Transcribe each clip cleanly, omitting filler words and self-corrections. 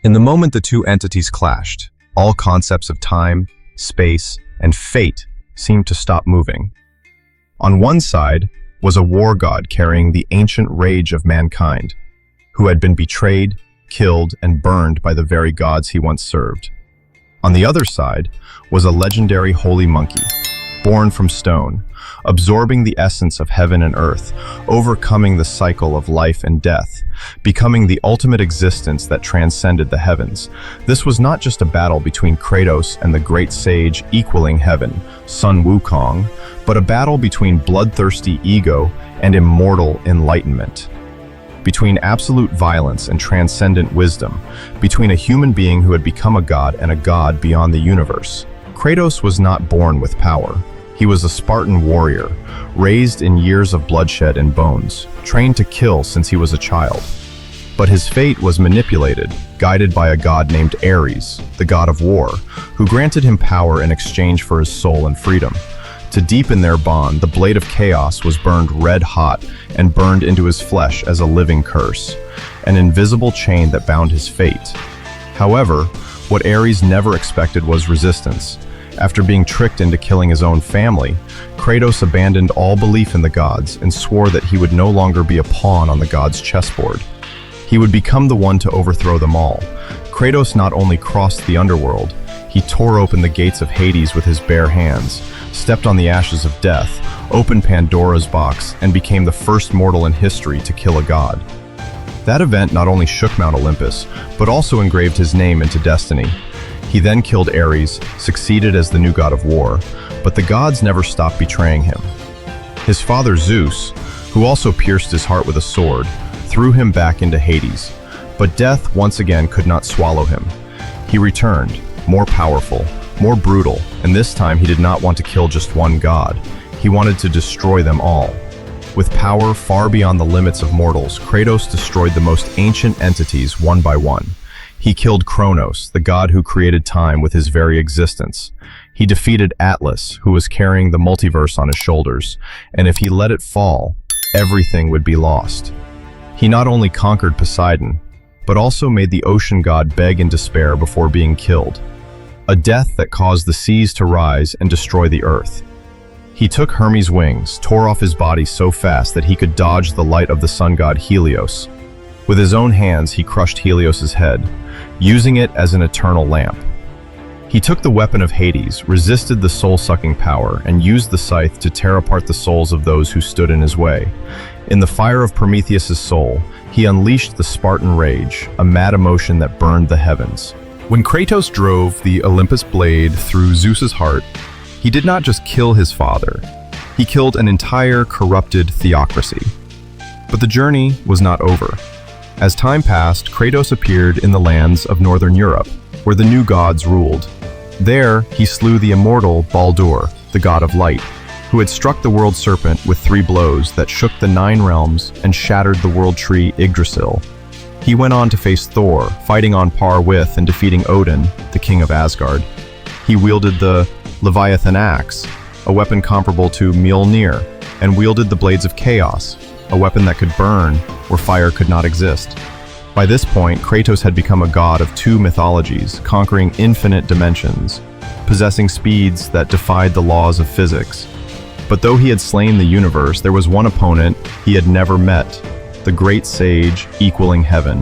In the moment the two entities clashed, all concepts of time, space, and fate seemed to stop moving. On one side was a war god carrying the ancient rage of mankind, who had been betrayed, killed, and burned by the very gods he once served. On the other side was a legendary holy monkey, born from stone, absorbing the essence of heaven and earth, overcoming the cycle of life and death, becoming the ultimate existence that transcended the heavens. This was not just a battle between Kratos and the great sage equaling heaven, son Wukong, but a battle between bloodthirsty ego and immortal enlightenment. Between absolute violence and transcendent wisdom, between a human being who had become a god and a god beyond the universe. Kratos was not born with power. He was a Spartan warrior, raised in years of bloodshed and bones, trained to kill since he was a child. But his fate was manipulated, guided by a god named Ares, the god of war, who granted him power in exchange for his soul and freedom. To deepen their bond, the blade of chaos was burned red hot and burned into his flesh as a living curse, an invisible chain that bound his fate. However, what Ares never expected was resistance. After being tricked into killing his own family, Kratos abandoned all belief in the gods and swore that he would no longer be a pawn on the gods' chessboard. He would become the one to overthrow them all. Kratos not only crossed the underworld, he tore open the gates of Hades with his bare hands, stepped on the ashes of death, opened Pandora's box, and became the first mortal in history to kill a god. That event not only shook Mount Olympus, but also engraved his name into destiny. He then killed Ares, succeeded as the new god of war, but the gods never stopped betraying him. His father Zeus, who also pierced his heart with a sword, threw him back into Hades, but death once again could not swallow him. He returned, more powerful, more brutal, and this time he did not want to kill just one god. He wanted to destroy them all. With power far beyond the limits of mortals, Kratos destroyed the most ancient entities one by one. He killed Kronos, the god who created time with his very existence. He defeated Atlas, who was carrying the multiverse on his shoulders, and if he let it fall, everything would be lost. He not only conquered Poseidon, but also made the ocean god beg in despair before being killed, a death that caused the seas to rise and destroy the earth. He took Hermes' wings, tore off his body so fast that he could dodge the light of the sun god Helios. With his own hands, he crushed Helios' head, using it as an eternal lamp. He took the weapon of Hades, resisted the soul-sucking power, and used the scythe to tear apart the souls of those who stood in his way. In the fire of Prometheus' soul, he unleashed the Spartan rage, a mad emotion that burned the heavens. When Kratos drove the Olympus blade through Zeus's heart, he did not just kill his father, he killed an entire corrupted theocracy. But the journey was not over. As time passed, Kratos appeared in the lands of Northern Europe, where the new gods ruled. There, he slew the immortal Baldur, the god of light, who had struck the world serpent with 3 blows that shook the 9 realms and shattered the world tree Yggdrasil. He went on to face Thor, fighting on par with and defeating Odin, the king of Asgard. He wielded the Leviathan axe, a weapon comparable to Mjolnir, and wielded the blades of chaos, a weapon that could burn where fire could not exist. By this point, Kratos had become a god of 2 mythologies, conquering infinite dimensions, possessing speeds that defied the laws of physics. But though he had slain the universe, there was one opponent he had never met, the great sage equaling heaven.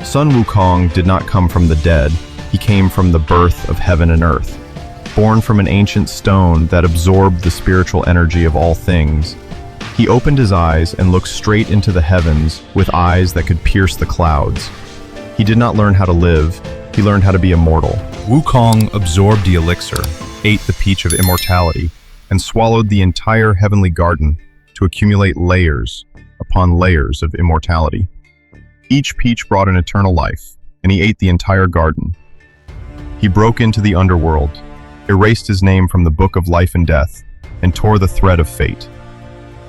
Sun Wukong did not come from the dead, he came from the birth of heaven and earth. Born from an ancient stone that absorbed the spiritual energy of all things, he opened his eyes and looked straight into the heavens with eyes that could pierce the clouds. He did not learn how to live, he learned how to be immortal. Wukong absorbed the elixir, ate the peach of immortality, and swallowed the entire heavenly garden to accumulate layers upon layers of immortality. Each peach brought an eternal life, and he ate the entire garden. He broke into the underworld, erased his name from the book of life and death, and tore the thread of fate.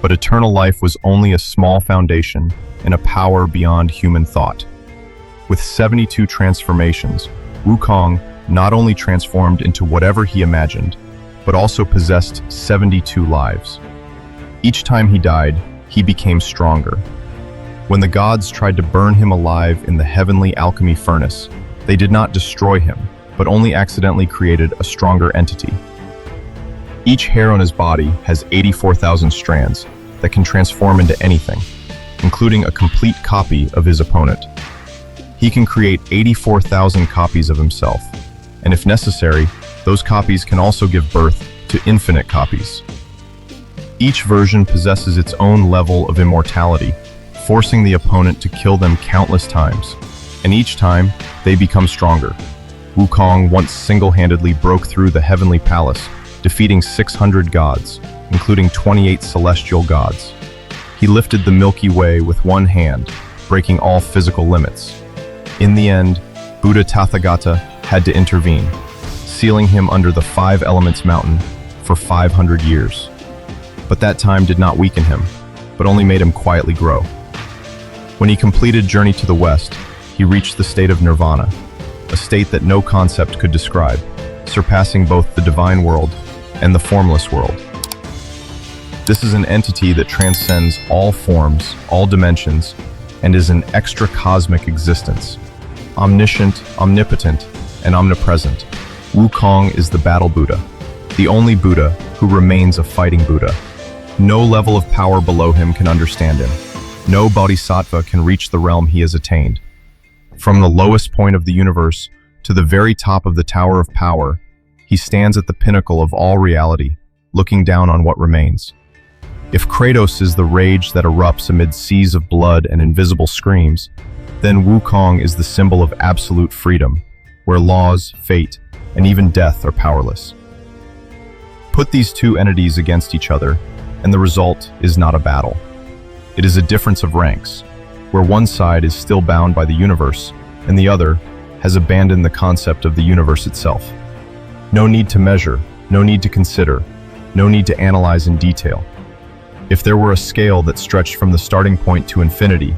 But eternal life was only a small foundation in a power beyond human thought. With 72 transformations, Wukong not only transformed into whatever he imagined, but also possessed 72 lives. Each time he died, he became stronger. When the gods tried to burn him alive in the heavenly alchemy furnace, they did not destroy him, but only accidentally created a stronger entity. Each hair on his body has 84,000 strands that can transform into anything, including a complete copy of his opponent. He can create 84,000 copies of himself, and if necessary, those copies can also give birth to infinite copies. Each version possesses its own level of immortality, forcing the opponent to kill them countless times, and each time, they become stronger. Wukong once single-handedly broke through the heavenly palace, defeating 600 gods, including 28 celestial gods. He lifted the Milky Way with one hand, breaking all physical limits. In the end, Buddha Tathagata had to intervene, sealing him under the Five Elements Mountain for 500 years. But that time did not weaken him, but only made him quietly grow. When he completed Journey to the West, he reached the state of nirvana, a state that no concept could describe, surpassing both the divine world and the formless world. This is an entity that transcends all forms, all dimensions, and is an extra-cosmic existence. Omniscient, omnipotent, and omnipresent, Wukong is the battle Buddha, the only Buddha who remains a fighting Buddha. No level of power below him can understand him. No bodhisattva can reach the realm he has attained. From the lowest point of the universe to the very top of the Tower of Power, he stands at the pinnacle of all reality, looking down on what remains. If Kratos is the rage that erupts amid seas of blood and invisible screams, then Wukong is the symbol of absolute freedom, where laws, fate, and even death are powerless. Put these two entities against each other, and the result is not a battle. It is a difference of ranks, where one side is still bound by the universe, and the other has abandoned the concept of the universe itself. No need to measure, no need to consider, no need to analyze in detail. If there were a scale that stretched from the starting point to infinity,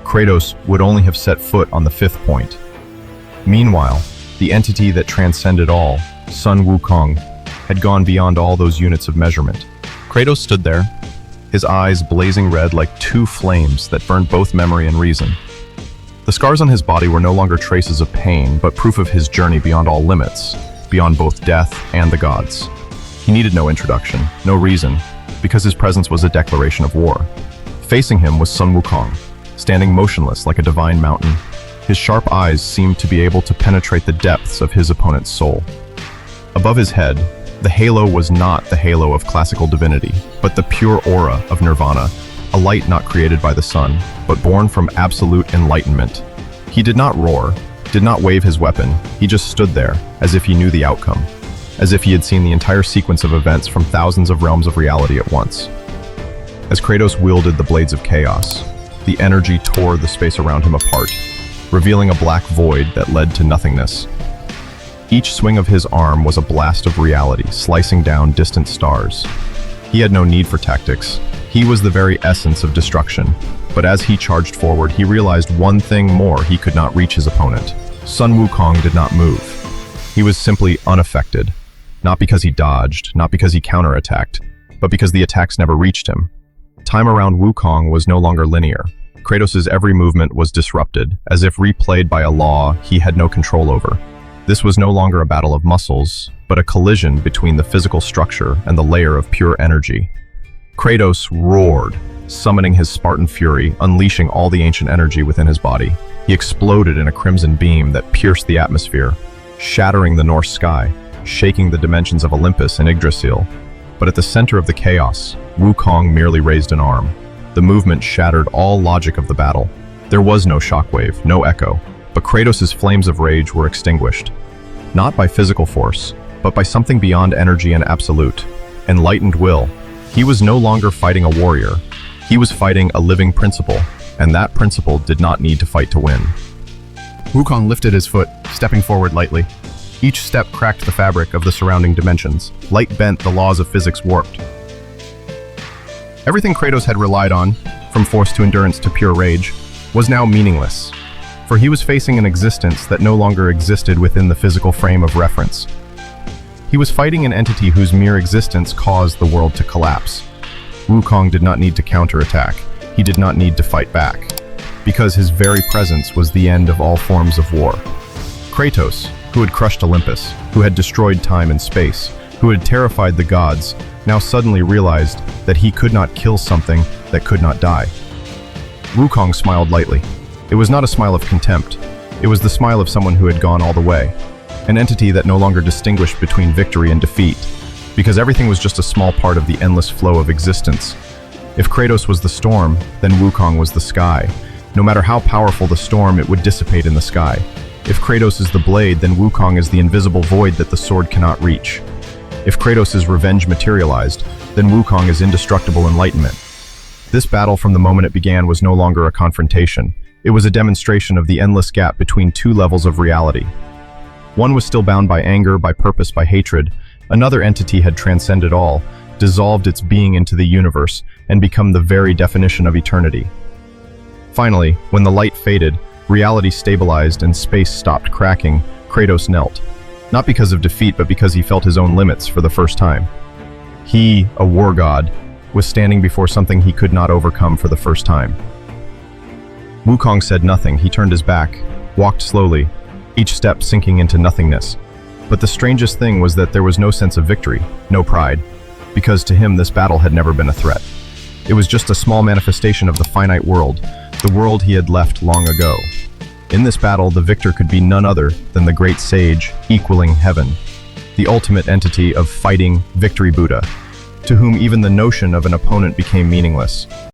Kratos would only have set foot on the fifth point. Meanwhile, the entity that transcended all, Sun Wukong, had gone beyond all those units of measurement. Kratos stood there, his eyes blazing red like two flames that burned both memory and reason. The scars on his body were no longer traces of pain, but proof of his journey beyond all limits, beyond both death and the gods. He needed no introduction, no reason, because his presence was a declaration of war. Facing him was Sun Wukong, standing motionless like a divine mountain. His sharp eyes seemed to be able to penetrate the depths of his opponent's soul. Above his head, the halo was not the halo of classical divinity, but the pure aura of nirvana, a light not created by the sun, but born from absolute enlightenment. He did not roar, did not wave his weapon, he just stood there, as if he knew the outcome, as if he had seen the entire sequence of events from thousands of realms of reality at once. As Kratos wielded the blades of chaos, the energy tore the space around him apart, revealing a black void that led to nothingness. Each swing of his arm was a blast of reality, slicing down distant stars. He had no need for tactics. He was the very essence of destruction. But as he charged forward, he realized one thing more: he could not reach his opponent. Sun Wukong did not move. He was simply unaffected. Not because he dodged, not because he counterattacked, but because the attacks never reached him. Time around Wukong was no longer linear. Kratos' every movement was disrupted, as if replayed by a law he had no control over. This was no longer a battle of muscles, but a collision between the physical structure and the layer of pure energy. Kratos roared, summoning his Spartan fury, unleashing all the ancient energy within his body. He exploded in a crimson beam that pierced the atmosphere, shattering the North sky, shaking the dimensions of Olympus and Yggdrasil. But at the center of the chaos, Wukong merely raised an arm. The movement shattered all logic of the battle. There was no shockwave, no echo, but Kratos' flames of rage were extinguished. Not by physical force, but by something beyond energy and absolute, enlightened will. He was no longer fighting a warrior. He was fighting a living principle, and that principle did not need to fight to win. Wukong lifted his foot, stepping forward lightly. Each step cracked the fabric of the surrounding dimensions. Light bent, the laws of physics warped. Everything Kratos had relied on, from force to endurance to pure rage, was now meaningless, for he was facing an existence that no longer existed within the physical frame of reference. He was fighting an entity whose mere existence caused the world to collapse. Wukong did not need to counterattack. He did not need to fight back. because his very presence was the end of all forms of war. Kratos, who had crushed Olympus, who had destroyed time and space, who had terrified the gods, now suddenly realized that he could not kill something that could not die. Wukong smiled lightly. It was not a smile of contempt. It was the smile of someone who had gone all the way, an entity that no longer distinguished between victory and defeat, because everything was just a small part of the endless flow of existence. If Kratos was the storm, then Wukong was the sky. No matter how powerful the storm, it would dissipate in the sky. If Kratos is the blade, then Wukong is the invisible void that the sword cannot reach. If Kratos' revenge materialized, then Wukong is indestructible enlightenment. This battle from the moment it began was no longer a confrontation. It was a demonstration of the endless gap between two levels of reality. One was still bound by anger, by purpose, by hatred. Another entity had transcended all, dissolved its being into the universe, and become the very definition of eternity. Finally, when the light faded, reality stabilized and space stopped cracking, Kratos knelt. Not because of defeat, but because he felt his own limits for the first time. He, a war god, was standing before something he could not overcome for the first time. Wukong said nothing. He turned his back, walked slowly, each step sinking into nothingness. But the strangest thing was that there was no sense of victory, no pride, because to him this battle had never been a threat. It was just a small manifestation of the finite world, the world he had left long ago. In this battle, the victor could be none other than the great sage, equaling heaven, the ultimate entity of fighting Victory Buddha, to whom even the notion of an opponent became meaningless.